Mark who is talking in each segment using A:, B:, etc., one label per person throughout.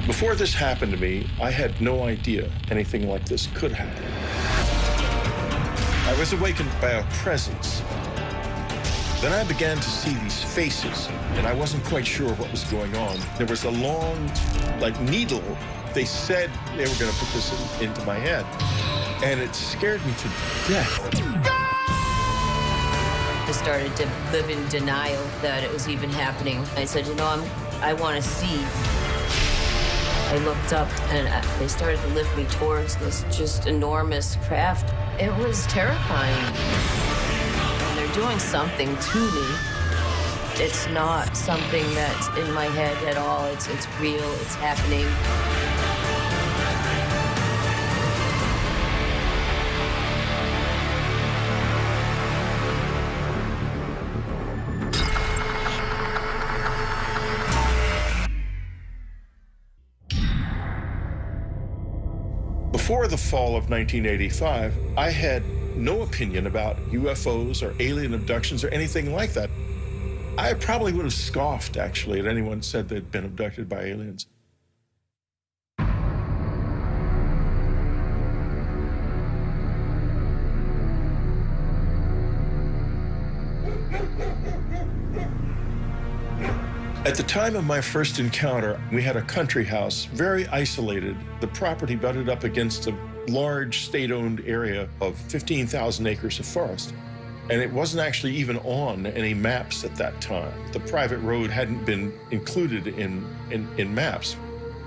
A: Before this happened to me, I had no idea anything like this could happen. I was awakened by a presence. Then I began to see these faces, and I wasn't quite sure what was going on. There was a long, needle. They said they were going to put this into my head, and it scared me to death.
B: I started to live in denial that it was even happening. I said, I want to see. I looked up, and they started to lift me towards this just enormous craft. It was terrifying. They're doing something to me. It's not something that's in my head at all. It's real. It's happening.
A: Before the fall of 1985, I had no opinion about UFOs or alien abductions or anything like that. I probably would have scoffed, actually, at anyone said they'd been abducted by aliens. At the time of my first encounter, we had a country house, very isolated. The property butted up against a large state-owned area of 15,000 acres of forest. And it wasn't actually even on any maps at that time. The private road hadn't been included in maps.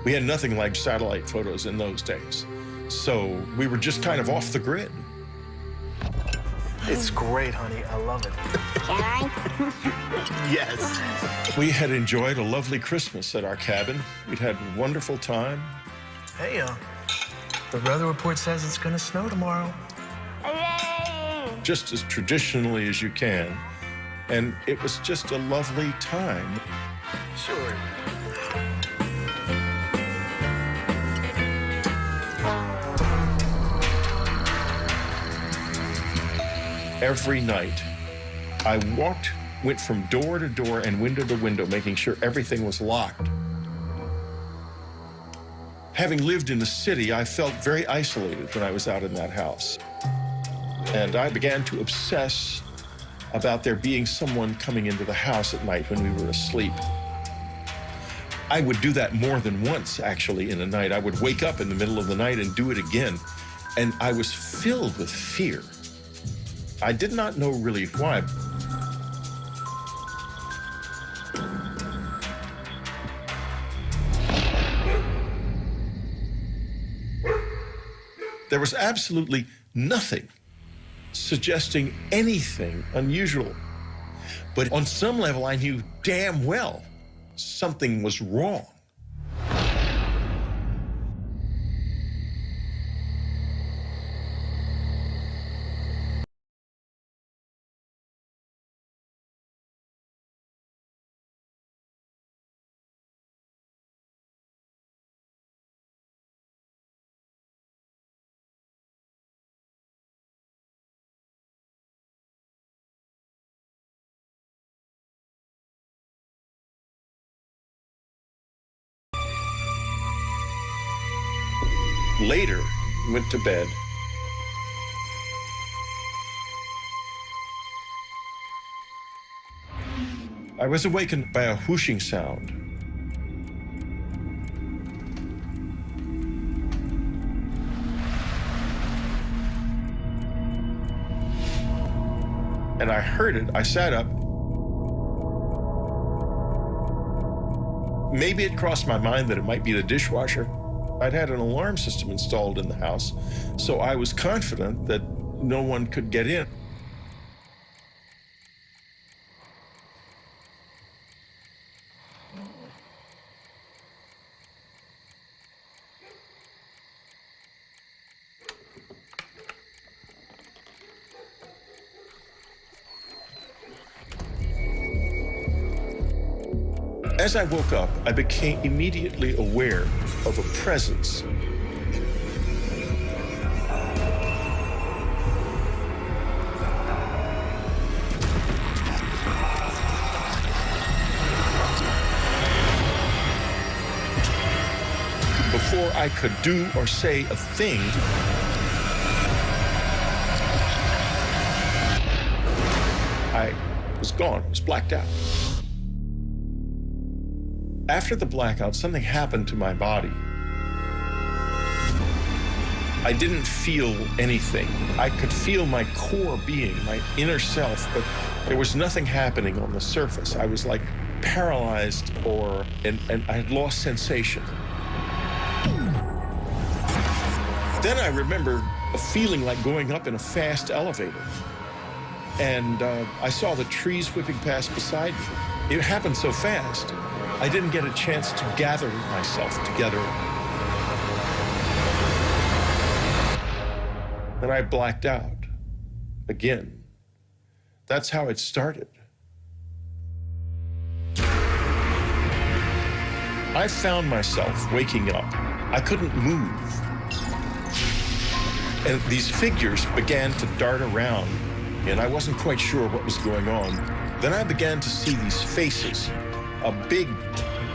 A: We had nothing like satellite photos in those days. So we were just kind of off the grid.
C: It's great, honey. I love it.
D: Can I?
C: Yes.
A: We had enjoyed a lovely Christmas at our cabin. We'd had a wonderful time.
C: Hey, the weather report says it's gonna snow tomorrow.
D: Hooray!
A: Just as traditionally as you can. And it was just a lovely time.
C: Sure.
A: Every night, I went from door to door and window to window, making sure everything was locked. Having lived in the city, I felt very isolated when I was out in that house. And I began to obsess about there being someone coming into the house at night when we were asleep. I would do that more than once, actually, in a night. I would wake up in the middle of the night and do it again. And I was filled with fear. I did not know really why. There was absolutely nothing suggesting anything unusual. But on some level, I knew damn well something was wrong. Later, went to bed. I was awakened by a whooshing sound. And I heard it. I sat up. Maybe it crossed my mind that it might be the dishwasher. I'd had an alarm system installed in the house, so I was confident that no one could get in. As I woke up, I became immediately aware of a presence. before I could do or say a thing, I was gone, I was blacked out. After the blackout, something happened to my body. I didn't feel anything. I could feel my core being, my inner self, but there was nothing happening on the surface. I was like paralyzed and I had lost sensation. Then I remember a feeling like going up in a fast elevator. And I saw the trees whipping past beside me. It happened so fast, I didn't get a chance to gather myself together. And I blacked out again. That's how it started. I found myself waking up. I couldn't move. And these figures began to dart around, and I wasn't quite sure what was going on. Then I began to see these faces, big,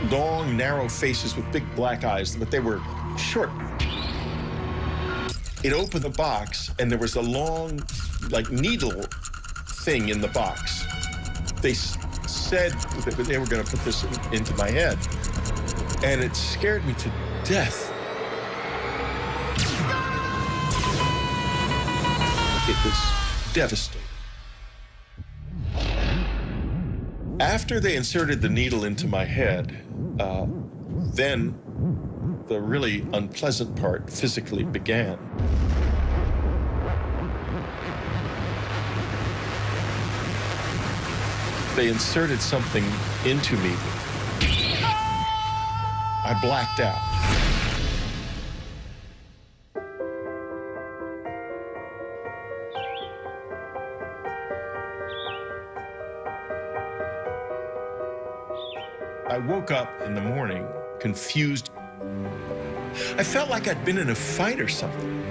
A: long, narrow faces with big black eyes, but they were short. It opened the box, and there was a long, like, needle thing in the box. They said that they were going to put this into my head, and it scared me to death. It was devastating. After they inserted the needle into my head, then the really unpleasant part physically began. They inserted something into me. I blacked out. I woke up in the morning confused. I felt like I'd been in a fight or something.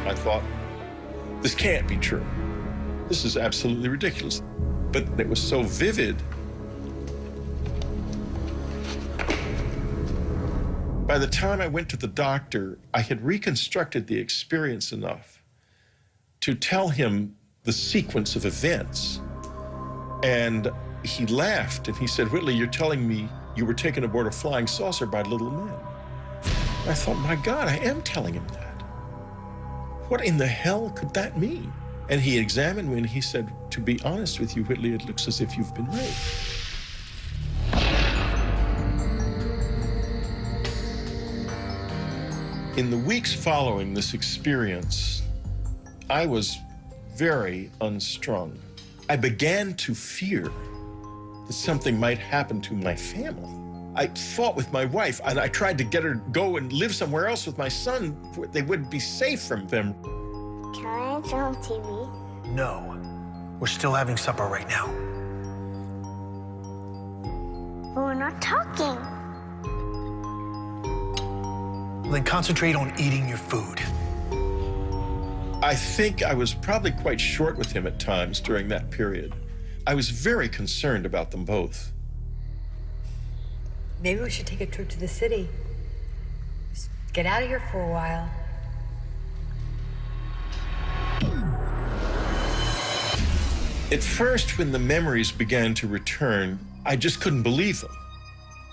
A: I thought, this can't be true. This is absolutely ridiculous. But it was so vivid. By the time I went to the doctor, I had reconstructed the experience enough to tell him the sequence of events. And he laughed and he said, Whitley, you're telling me you were taken aboard a flying saucer by little men. I thought, my God, I am telling him that. What in the hell could that mean? And he examined me and he said, to be honest with you, Whitley, it looks as if you've been raped. In the weeks following this experience, I was very unstrung. I began to fear that something might happen to my family. I fought with my wife, and I tried to get her to go and live somewhere else with my son. They wouldn't be safe from them.
D: Can I turn on TV?
C: No. We're still having supper right now.
D: But we're not talking.
C: Well, then concentrate on eating your food.
A: I think I was probably quite short with him at times during that period. I was very concerned about them both.
E: Maybe we should take a trip to the city. Just get out of here for a while.
A: At first, when the memories began to return, I just couldn't believe them.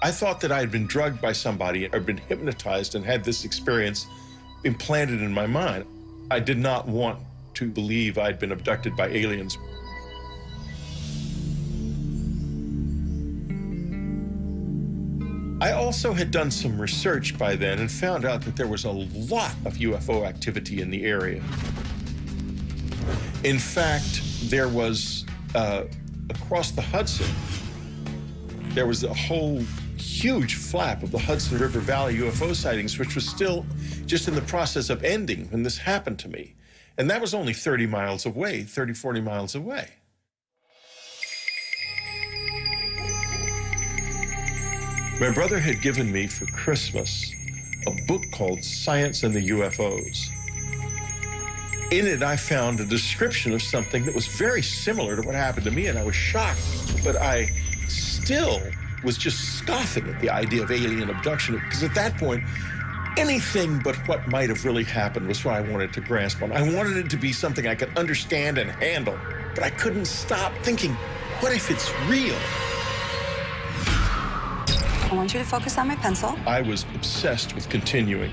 A: I thought that I had been drugged by somebody or been hypnotized and had this experience implanted in my mind. I did not want to believe I'd been abducted by aliens. I also had done some research by then and found out that there was a lot of UFO activity in the area. In fact, there was, across the Hudson, there was a whole huge flap of the Hudson River Valley UFO sightings, which was still just in the process of ending when this happened to me. And that was only 30 miles away, 30, 40 miles away. My brother had given me for Christmas a book called Science and the UFOs. In it, I found a description of something that was very similar to what happened to me, and I was shocked. But I still was just scoffing at the idea of alien abduction, because at that point, anything but what might have really happened was what I wanted to grasp on. I wanted it to be something I could understand and handle, but I couldn't stop thinking, what if it's real?
F: I want you to focus on my pencil.
A: I was obsessed with continuing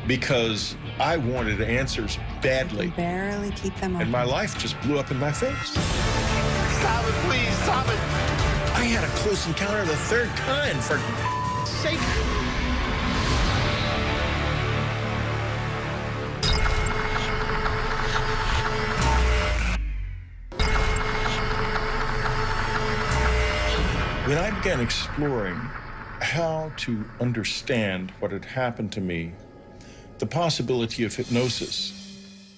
A: because I wanted answers badly.
F: Barely keep them open.
A: And my life just blew up in my face.
C: Stop it, please, stop it.
A: I had a close encounter of the third kind, for sake. When I began exploring how to understand what had happened to me, the possibility of hypnosis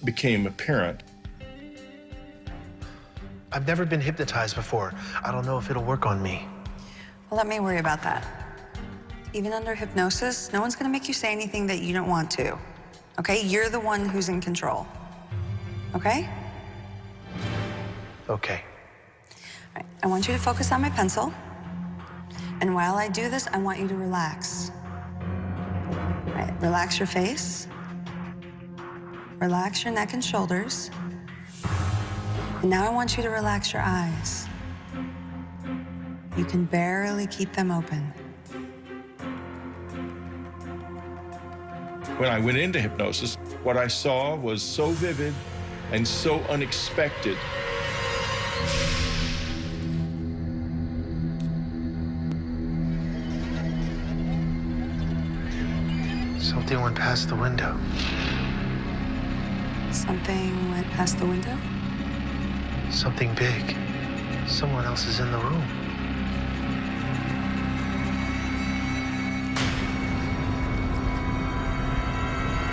A: became apparent.
C: I've never been hypnotized before. I don't know if it'll work on me.
F: Well, let me worry about that. Even under hypnosis, no one's gonna make you say anything that you don't want to. Okay? You're the one who's in control. Okay?
C: Okay.
F: All right. I want you to focus on my pencil. And while I do this, I want you to relax. All right, relax your face. Relax your neck and shoulders. And now I want you to relax your eyes. You can barely keep them open.
A: When I went into hypnosis, what I saw was so vivid and so unexpected.
C: Something went past the window.
F: Something went past the window?
C: Something big. Someone else is in the room.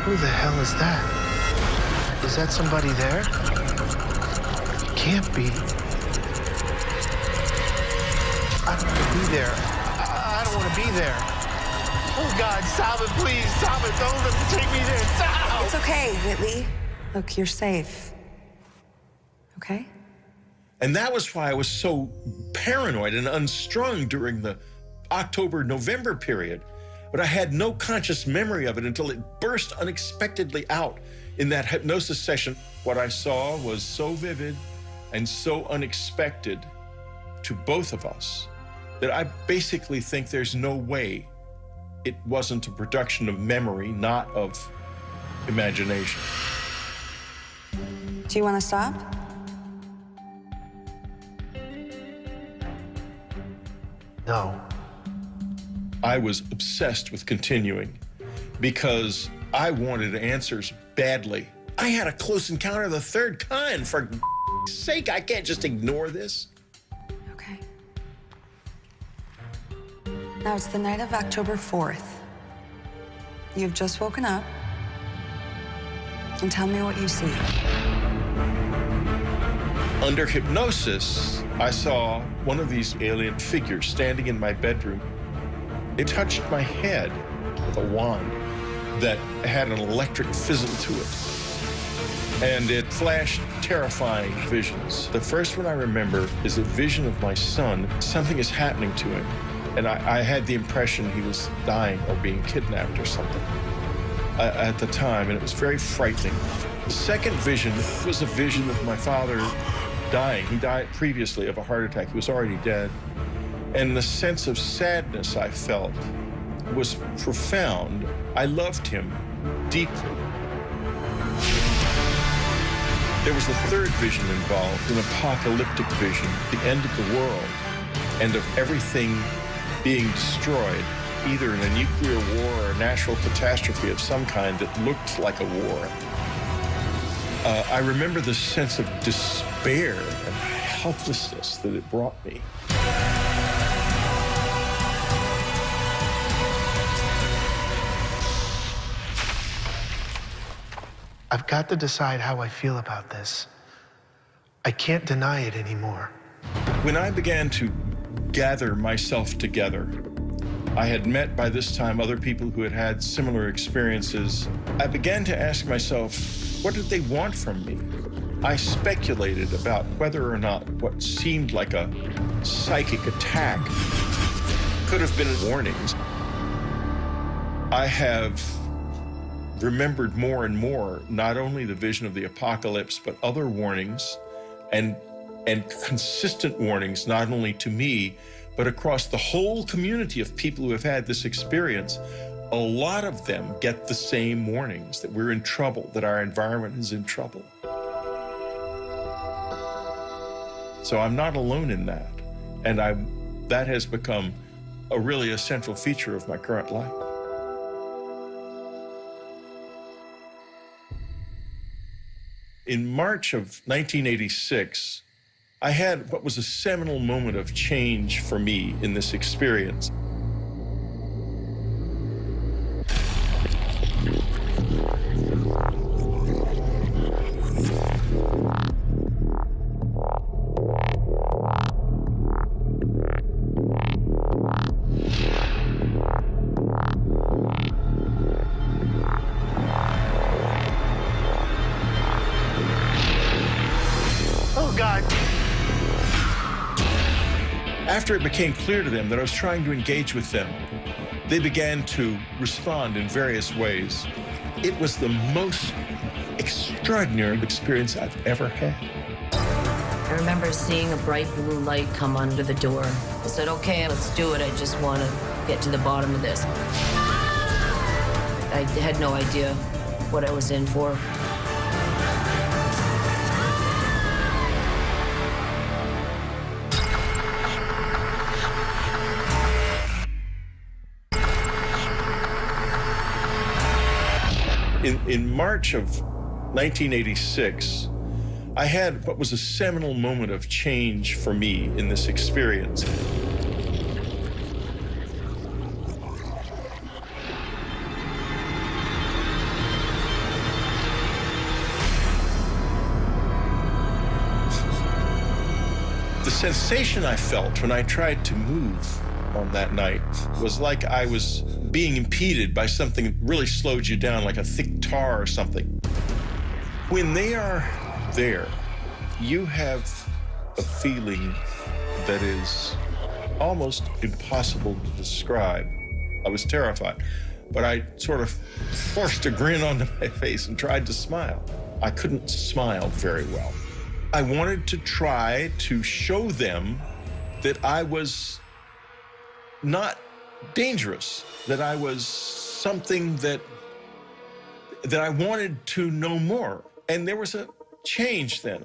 C: Who the hell is that? Is that somebody there? It can't be. I don't want to be there. I don't want to be there. Oh, God, stop it, please. Stop it. Don't let me take me there. Stop!
F: It's okay, Whitley. Look, you're safe. Okay?
A: And that was why I was so paranoid and unstrung during the October-November period. But I had no conscious memory of it until it burst unexpectedly out in that hypnosis session. What I saw was so vivid and so unexpected to both of us that I basically think there's no way it wasn't a production of memory, not of imagination.
F: Do you want to stop?
C: No.
A: I was obsessed with continuing because I wanted answers badly. I had a close encounter of the third kind. For sake, I can't just ignore this.
F: Okay. Now it's the night of October 4th. You've just woken up. And tell me what you see.
A: Under hypnosis, I saw one of these alien figures standing in my bedroom. It touched my head with a wand that had an electric fizzle to it. And it flashed terrifying visions. The first one I remember is a vision of my son. Something is happening to him. And I had the impression he was dying or being kidnapped or something at the time, and it was very frightening. The second vision was a vision of my father dying. He died previously of a heart attack. He was already dead. And the sense of sadness I felt was profound. I loved him deeply. There was a third vision involved, an apocalyptic vision, the end of the world, and of everything being destroyed, either in a nuclear war or a natural catastrophe of some kind that looked like a war. I remember the sense of despair and helplessness that it brought me.
C: I've got to decide how I feel about this. I can't deny it anymore.
A: When I began to gather myself together, I had met by this time other people who had had similar experiences. I began to ask myself, What did they want from me? I speculated about whether or not what seemed like a psychic attack could have been warnings. I have remembered more and more not only the vision of the apocalypse, but other warnings and consistent warnings, not only to me, but across the whole community of people who have had this experience. A lot of them get the same warnings, that we're in trouble, that our environment is in trouble. So I'm not alone in that. And that has become really a central feature of my current life. In March of 1986, I had what was a seminal moment of change for me in this experience.
C: Oh, God.
A: After it became clear to them that I was trying to engage with them, they began to respond in various ways. It was the most extraordinary experience I've ever had.
B: I remember seeing a bright blue light come under the door. I said, okay, let's do it. I just want to get to the bottom of this. I had no idea what I was in for.
A: In March of 1986, I had what was a seminal moment of change for me in this experience. The sensation I felt when I tried to move on that night was like I was being impeded by something that really slowed you down, like a thick tar or something. When they are there, you have a feeling that is almost impossible to describe. I was terrified, but I sort of forced a grin onto my face and tried to smile. I couldn't smile very well. I wanted to try to show them that I was not dangerous, that I was something that I wanted to know more. And there was a change then.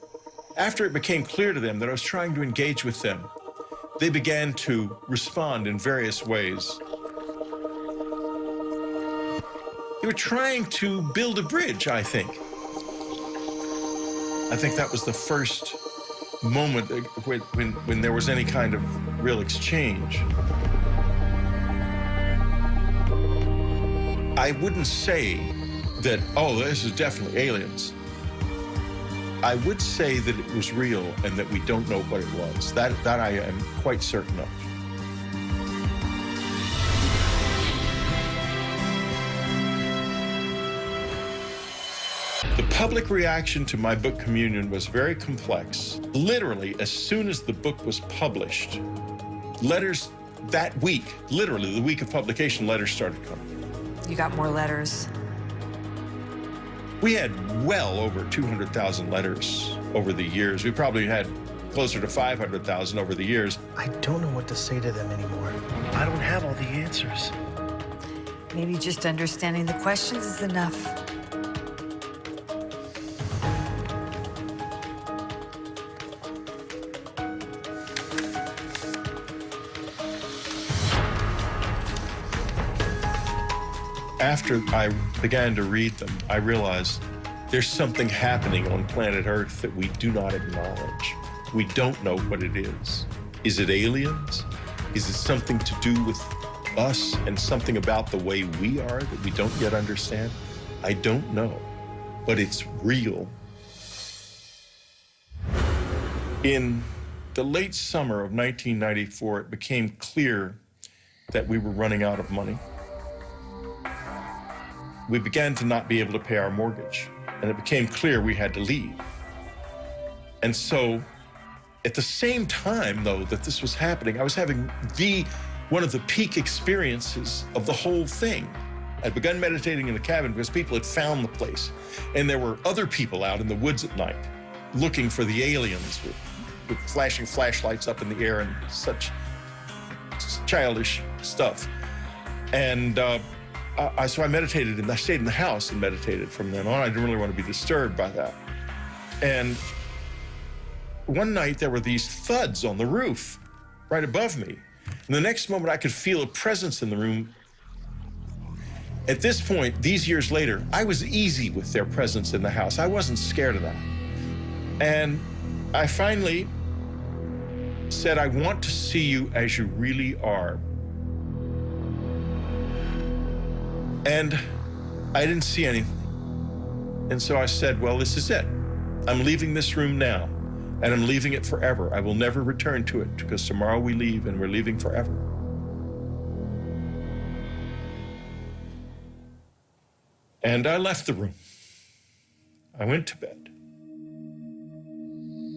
A: After it became clear to them that I was trying to engage with them, they began to respond in various ways. They were trying to build a bridge, I think. I think that was the first moment when there was any kind of real exchange. I wouldn't say that, oh, this is definitely aliens. I would say that it was real and that we don't know what it was. That I am quite certain of. The public reaction to my book Communion was very complex. Literally, as soon as the book was published, letters that week, literally the week of publication, letters started coming.
E: You got more letters.
A: We had well over 200,000 letters over the years. We probably had closer to 500,000 over the years.
C: I don't know what to say to them anymore. I don't have all the answers.
E: Maybe just understanding the questions is enough.
A: After I began to read them, I realized there's something happening on planet Earth that we do not acknowledge. We don't know what it is. Is it aliens? Is it something to do with us and something about the way we are that we don't yet understand? I don't know, but it's real. In the late summer of 1994, it became clear that we were running out of money. We began to not be able to pay our mortgage. and it became clear we had to leave. And so, at the same time, though, that this was happening, I was having one of the peak experiences of the whole thing. I'd begun meditating in the cabin because people had found the place, and there were other people out in the woods at night looking for the aliens with flashing flashlights up in the air and such childish stuff. And so I meditated, and I stayed in the house and meditated from then on. I didn't really want to be disturbed by that. And one night there were these thuds on the roof right above me. And the next moment I could feel a presence in the room. At this point, these years later, I was easy with their presence in the house. I wasn't scared of that. And I finally said, I want to see you as you really are. And I didn't see anything. And so I said, well, this is it. I'm leaving this room now, and I'm leaving it forever. I will never return to it, because tomorrow we leave, and we're leaving forever. And I left the room. I went to bed.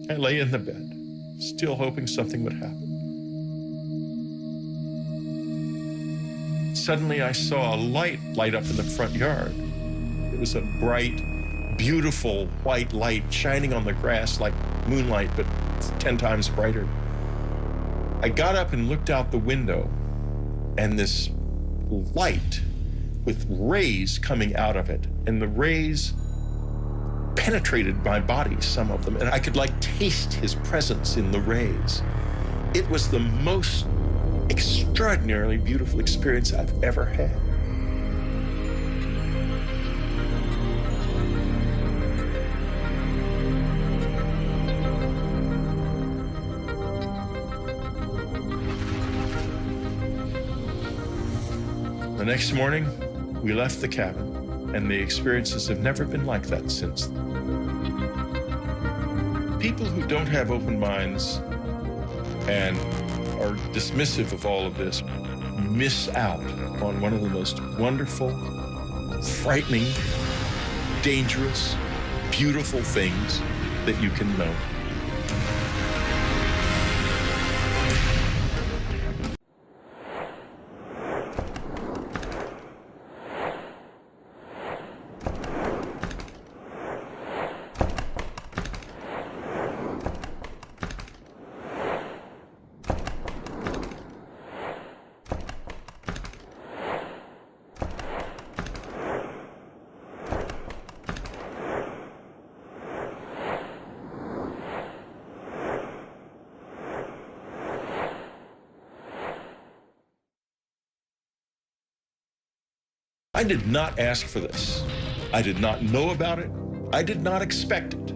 A: I lay in the bed, still hoping something would happen. Suddenly I saw a light light up in the front yard. It was a bright, beautiful white light shining on the grass like moonlight, but 10 times brighter. I got up and looked out the window, and this light with rays coming out of it, and the rays penetrated my body, some of them, and I could like taste his presence in the rays. It was the most extraordinarily beautiful experience I've ever had. The next morning, we left the cabin, and the experiences have never been like that since then. People who don't have open minds and are dismissive of all of this miss out on one of the most wonderful, frightening, dangerous, beautiful things that you can know. I did not ask for this. I did not know about it. I did not expect it.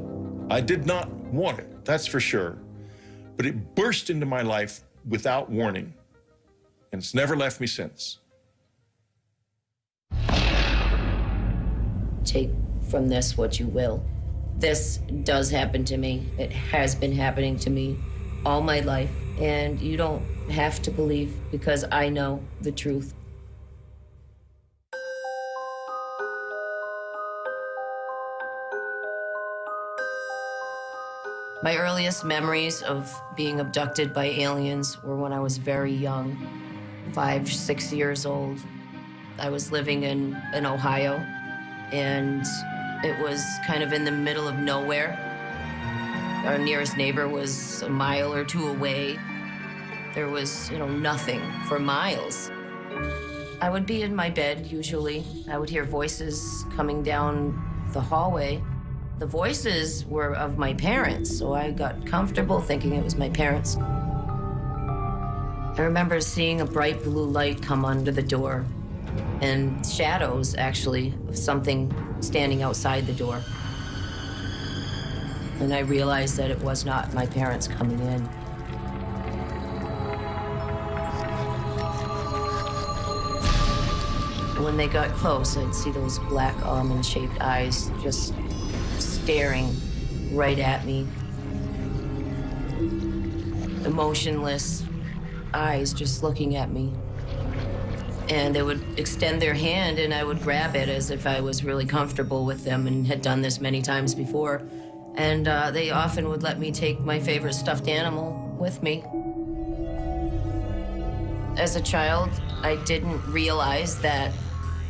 A: I did not want it, that's for sure. But it burst into my life without warning, and it's never left me since.
B: Take from this what you will. This does happen to me. It has been happening to me all my life, and you don't have to believe, because I know the truth. My earliest memories of being abducted by aliens were when I was very young, 5, 6 years old. I was living in Ohio, and it was kind of in the middle of nowhere. Our nearest neighbor was a mile or two away. There was, nothing for miles. I would be in my bed, usually. I would hear voices coming down the hallway. The voices were of my parents, so I got comfortable thinking it was my parents. I remember seeing a bright blue light come under the door, and shadows, actually, of something standing outside the door. And I realized that it was not my parents coming in. When they got close, I'd see those black almond-shaped eyes just staring right at me. Emotionless eyes just looking at me. And they would extend their hand and I would grab it as if I was really comfortable with them and had done this many times before. And they often would let me take my favorite stuffed animal with me. As a child, I didn't realize that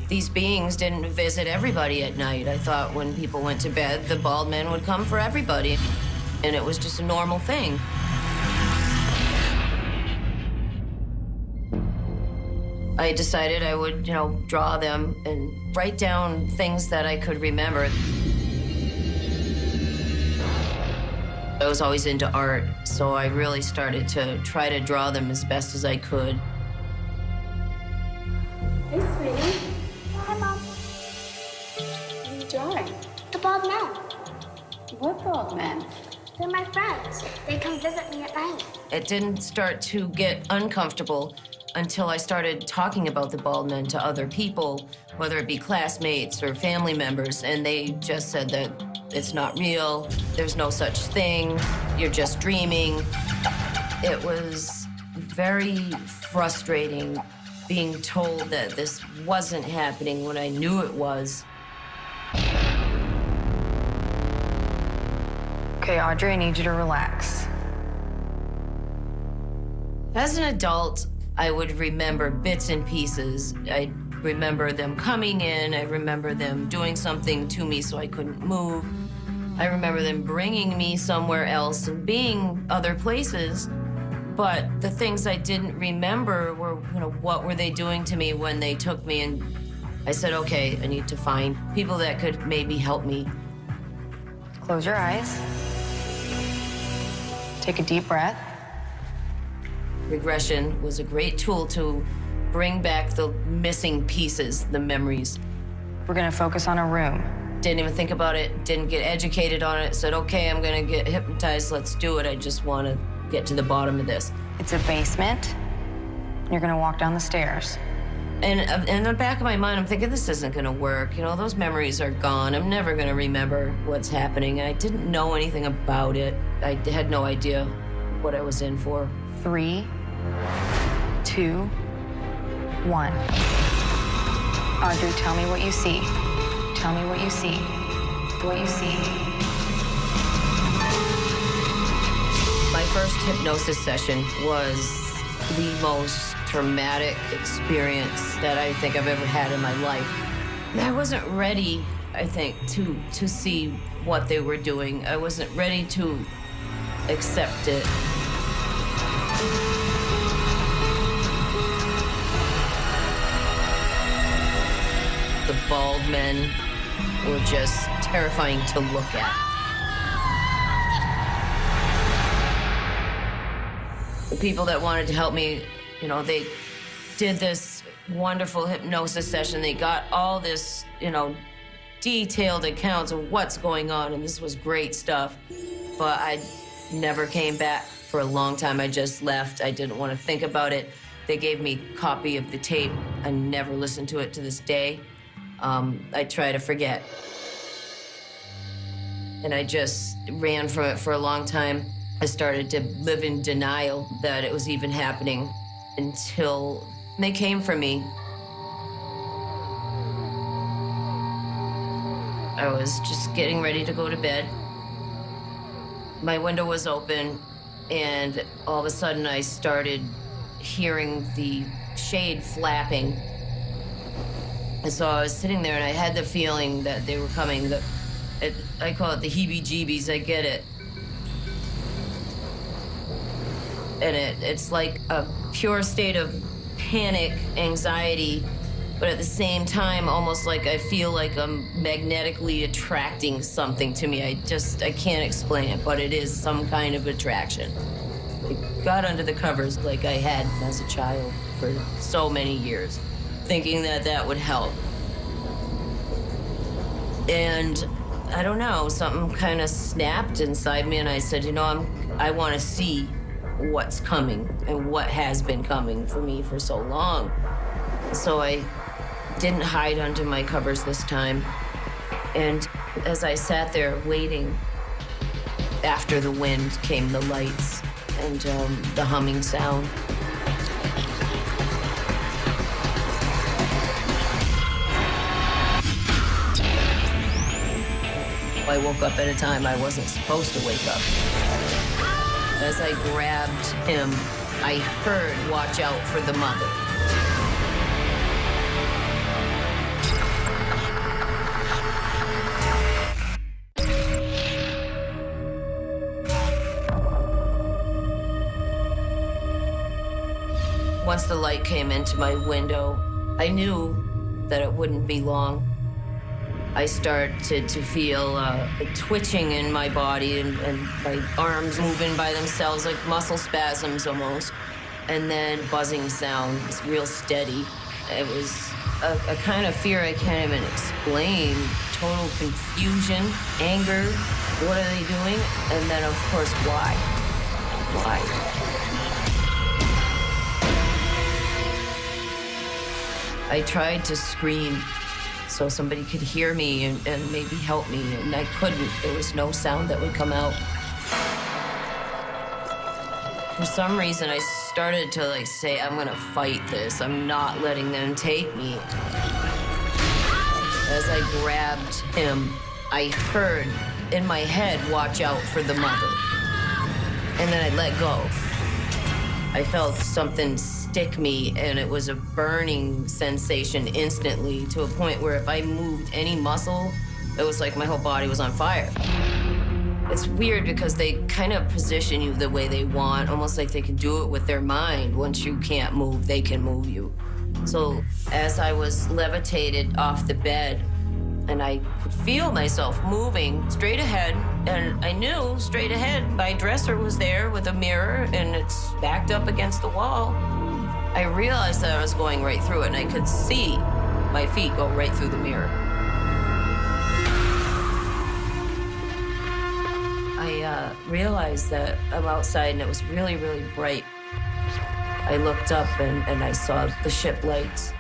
B: these beings didn't visit everybody at night. I thought when people went to bed, the bald men would come for everybody. And it was just a normal thing. I decided I would, draw them and write down things that I could remember. I was always into art, so I really started to try to draw them as best as I could.
D: Hey, sweetie. Hi, Mom.
E: What are you drawing?
D: The bald men.
E: What bald men?
D: They're my friends. They come visit me at night.
B: It didn't start to get uncomfortable until I started talking about the bald men to other people, whether it be classmates or family members, and they just said that it's not real, there's no such thing, you're just dreaming. It was very frustrating being told that this wasn't happening when I knew it was.
F: Okay, Audrey, I need you to relax.
B: As an adult, I would remember bits and pieces. I remember them coming in. I remember them doing something to me so I couldn't move. I remember them bringing me somewhere else and being other places. But the things I didn't remember were, what were they doing to me when they took me? And I said, okay, I need to find people that could maybe help me.
F: Close your eyes. Take a deep breath.
B: Regression was a great tool to bring back the missing pieces, the memories.
F: We're gonna focus on a room.
B: Didn't even think about it, didn't get educated on it, said, okay, I'm gonna get hypnotized, let's do it. I just wanna get to the bottom of this.
F: It's a basement. You're gonna walk down the stairs.
B: And in the back of my mind, I'm thinking, this isn't gonna work. Those memories are gone. I'm never gonna remember what's happening. I didn't know anything about it. I had no idea what I was in for.
F: 3, 2, 1. Audrey, tell me what you see. Tell me what you see. What you see.
B: My first hypnosis session was the most traumatic experience that I think I've ever had in my life. I wasn't ready, I think, to see what they were doing. I wasn't ready to accept it. The bald men were just terrifying to look at. The people that wanted to help me, they did this wonderful hypnosis session. They got all this, detailed accounts of what's going on, and this was great stuff. But I never came back for a long time. I just left. I didn't want to think about it. They gave me a copy of the tape. I never listened to it to this day. I try to forget. And I just ran from it for a long time. I started to live in denial that it was even happening until they came for me. I was just getting ready to go to bed. My window was open, and all of a sudden I started hearing the shade flapping. And so I was sitting there, and I had the feeling that they were coming. I call it the heebie-jeebies. I get it. And it's like a pure state of panic, anxiety, but at the same time, almost like I feel like I'm magnetically attracting something to me. I can't explain it, but it is some kind of attraction. I got under the covers like I had as a child for so many years, thinking that would help. And I don't know, something kind of snapped inside me, and I said, I want to see what's coming and what has been coming for me for so long. So I didn't hide under my covers this time. And as I sat there waiting, after the wind came the lights and the humming sound. I woke up at a time I wasn't supposed to wake up. As I grabbed him, I heard, "Watch out for the mother." Once the light came into my window, I knew that it wouldn't be long. I started to feel a twitching in my body and my arms moving by themselves, like muscle spasms almost. And then buzzing sound, it's real steady. It was a kind of fear I can't even explain. Total confusion, anger, what are they doing? And then, of course, why? Why? I tried to scream so somebody could hear me and maybe help me, and I couldn't. There was no sound that would come out. For some reason, I started to say, I'm gonna fight this. I'm not letting them take me. As I grabbed him, I heard in my head, "Watch out for the mother." And then I let go. I felt something stick me, and it was a burning sensation instantly, to a point where if I moved any muscle, it was like my whole body was on fire. It's weird because they kind of position you the way they want, almost like they can do it with their mind. Once you can't move, they can move you. So as I was levitated off the bed, and I could feel myself moving straight ahead, and I knew straight ahead my dresser was there with a mirror, and it's backed up against the wall. I realized that I was going right through it, and I could see my feet go right through the mirror. I realized that I'm outside, and it was really, really bright. I looked up, and I saw the ship lights.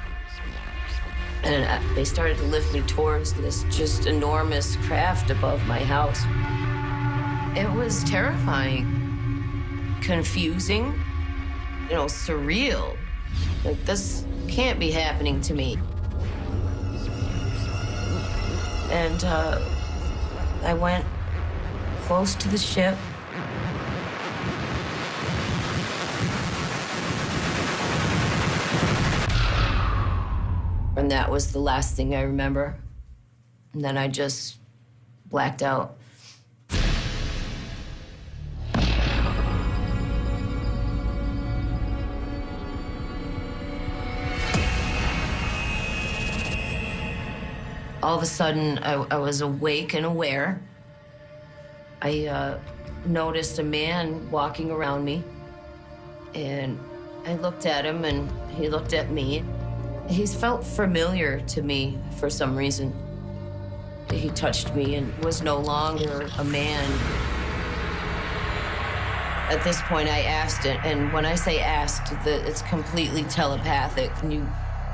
B: And they started to lift me towards this just enormous craft above my house. It was terrifying, confusing, surreal. Like, this can't be happening to me. And I went close to the ship. And that was the last thing I remember. And then I just blacked out. All of a sudden, I was awake and aware. I noticed a man walking around me, and I looked at him, and he looked at me. He felt familiar to me for some reason. He touched me and was no longer a man. At this point, I asked it, and when I say asked, it's completely telepathic. And you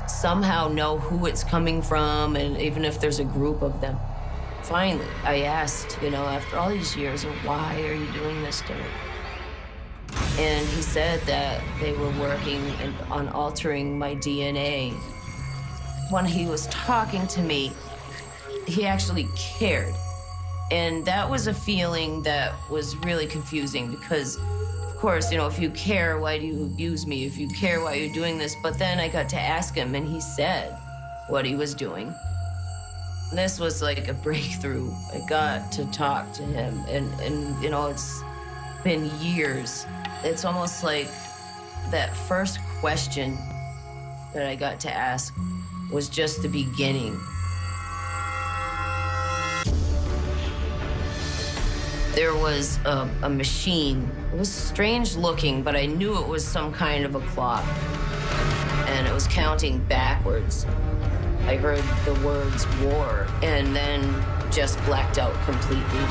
B: somehow know who it's coming from, and even if there's a group of them. Finally, I asked, after all these years, why are you doing this to me? And he said that they were working on altering my DNA. When he was talking to me, he actually cared. And that was a feeling that was really confusing because, of course, if you care, why do you abuse me? If you care, why are you doing this? But then I got to ask him, and he said what he was doing. This was like a breakthrough. I got to talk to him, and it's been years. It's almost like that first question that I got to ask was just the beginning. There was a machine. It was strange looking, but I knew it was some kind of a clock. And it was counting backwards. I heard the words war, and then just blacked out completely.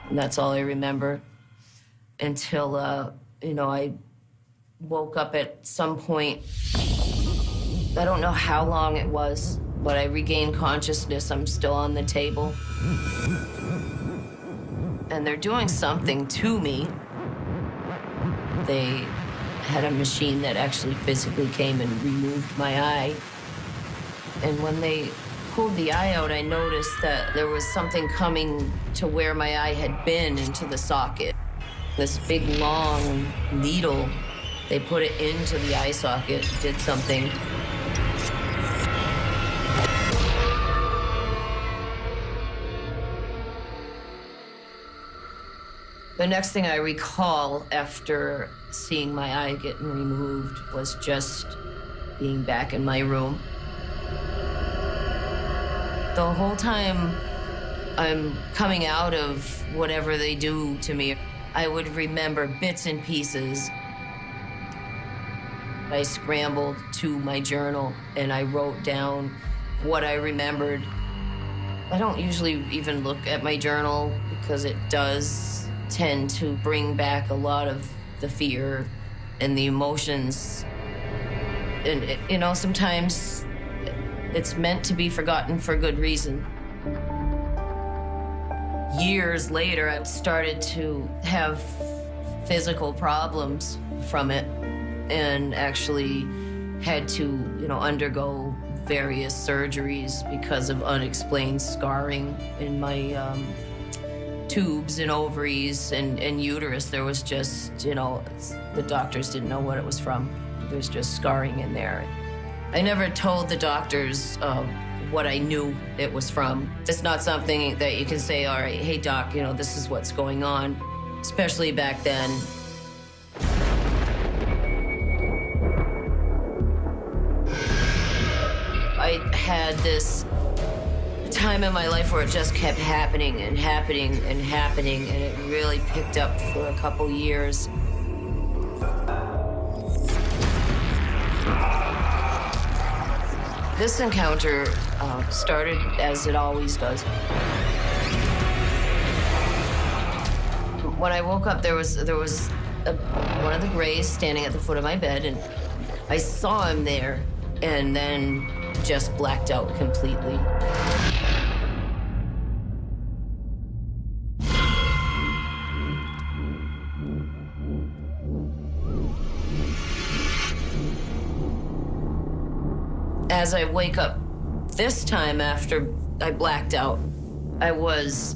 B: And that's all I remember until, I woke up at some point. I don't know how long it was, but I regained consciousness. I'm still on the table. And they're doing something to me. They had a machine that actually physically came and removed my eye. And when they pulled the eye out, I noticed that there was something coming to where my eye had been into the socket. This big, long needle, they put it into the eye socket, did something. The next thing I recall after seeing my eye getting removed was just being back in my room. The whole time I'm coming out of whatever they do to me, I would remember bits and pieces. I scrambled to my journal and I wrote down what I remembered. I don't usually even look at my journal because it does tend to bring back a lot of the fear and the emotions. And, you know, sometimes it's meant to be forgotten for good reason. Years later, I started to have physical problems from it and actually had to, you know, undergo various surgeries because of unexplained scarring in my tubes and ovaries and uterus. There was just, you know, the doctors didn't know what it was from. There's just scarring in there. I never told the doctors what I knew it was from. It's not something that you can say, all right, hey doc, you know, this is what's going on, especially back then. I had this time in my life where it just kept happening and happening and happening, and it really picked up for a couple years. This encounter started as it always does. When I woke up, there was one of the Greys standing at the foot of my bed, and I saw him there, and then just blacked out completely. As I wake up this time after I blacked out, I was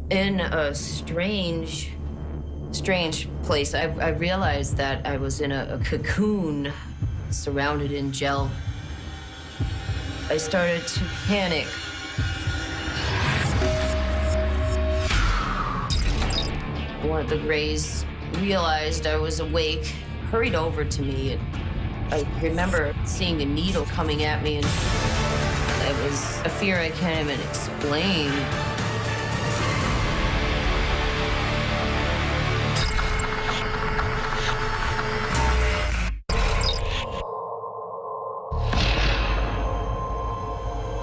B: in a strange place. I realized that I was in a cocoon surrounded in gel. I started to panic. One of the Greys realized I was awake, hurried over to me. I remember seeing a needle coming at me, and it was a fear I can't even explain.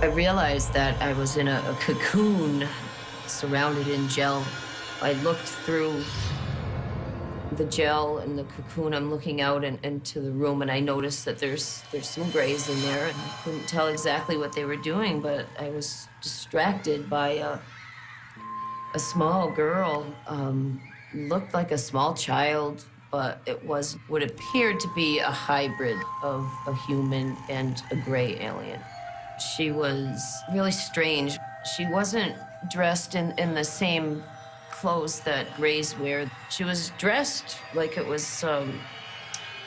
B: I realized that I was in a cocoon surrounded in gel. I looked through the gel and the cocoon. I'm looking out into the room, and I noticed that there's some Greys in there, and I couldn't tell exactly what they were doing, but I was distracted by a small girl. Looked like a small child, but it was what appeared to be a hybrid of a human and a Grey alien. She was really strange. She wasn't dressed in the same clothes that Greys wear. She was dressed like it was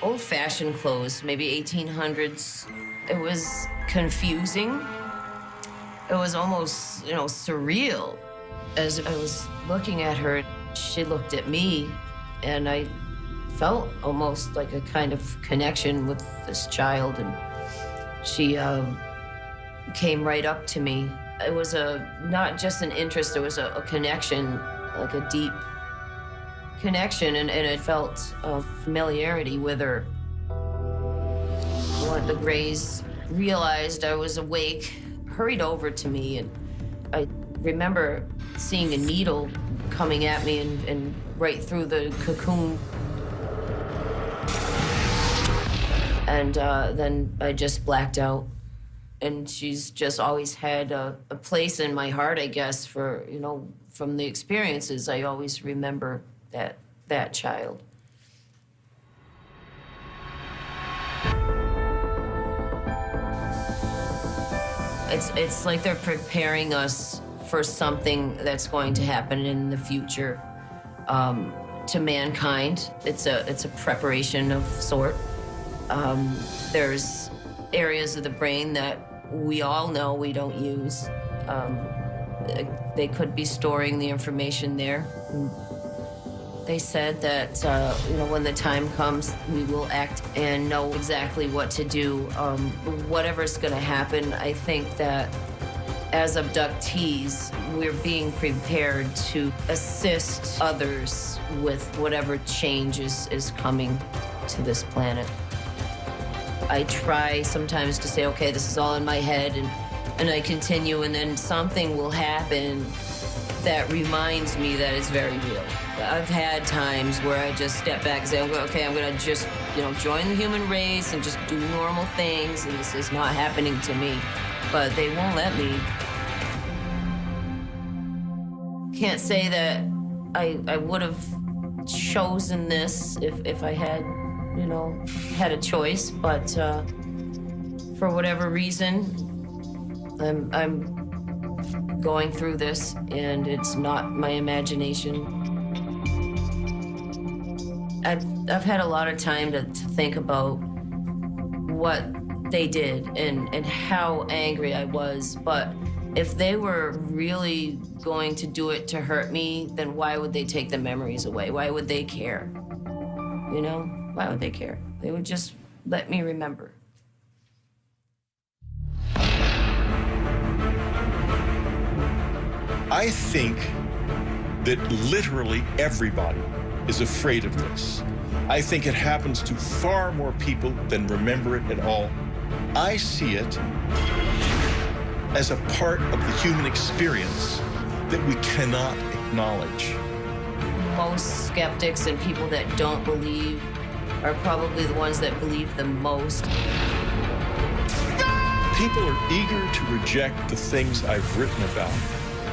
B: old-fashioned clothes, maybe 1800s. It was confusing. It was almost, you know, surreal. As I was looking at her, she looked at me, and I felt almost like a kind of connection with this child, and she came right up to me. It was not just an interest, it was a connection, like a deep connection, and it felt a familiarity with her. One of the Greys realized I was awake, hurried over to me, and I remember seeing a needle coming at me and right through the cocoon. And then I just blacked out. And she's just always had a place in my heart, I guess, for, you know, from the experiences, I always remember that child. It's like they're preparing us for something that's going to happen in the future to mankind. It's a preparation of sort. There's areas of the brain that we all know we don't use. They could be storing the information there. They said that, when the time comes, we will act and know exactly what to do. Whatever's going to happen, I think that as abductees, we're being prepared to assist others with whatever change is coming to this planet. I try sometimes to say, okay, this is all in my head, and I continue, and then something will happen that reminds me that it's very real. I've had times where I just step back and say, okay, I'm gonna just, join the human race and just do normal things, and this is not happening to me. But they won't let me. Can't say that I would have chosen this if I had, had a choice, but for whatever reason, I'm going through this, and it's not my imagination. I've had a lot of time to think about what they did and how angry I was, but if they were really going to do it to hurt me, then why would they take the memories away? Why would they care? Why would they care? They would just let me remember.
A: I think that literally everybody is afraid of this. I think it happens to far more people than remember it at all. I see it as a part of the human experience that we cannot acknowledge.
B: Most skeptics and people that don't believe are probably the ones that believe the most.
A: People are eager to reject the things I've written about.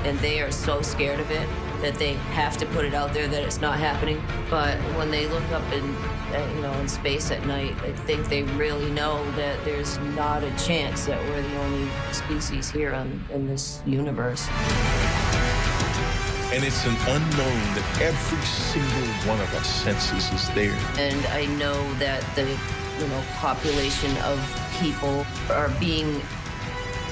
B: And they are so scared of it that they have to put it out there that it's not happening. But when they look up in space at night, I think they really know that there's not a chance that we're the only species here in this universe.
A: And it's an unknown that every single one of us senses is there.
B: And I know that the population of people are being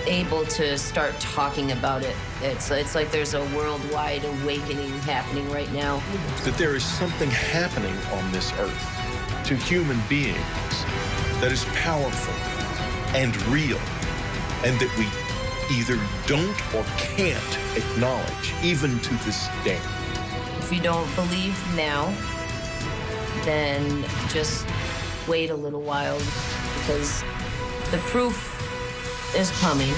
B: able to start talking about it. It's like there's a worldwide awakening happening right now.
A: That there is something happening on this earth to human beings that is powerful and real, and that we either don't or can't acknowledge, even to this day.
B: If you don't believe now, then just wait a little while, because the proof is coming.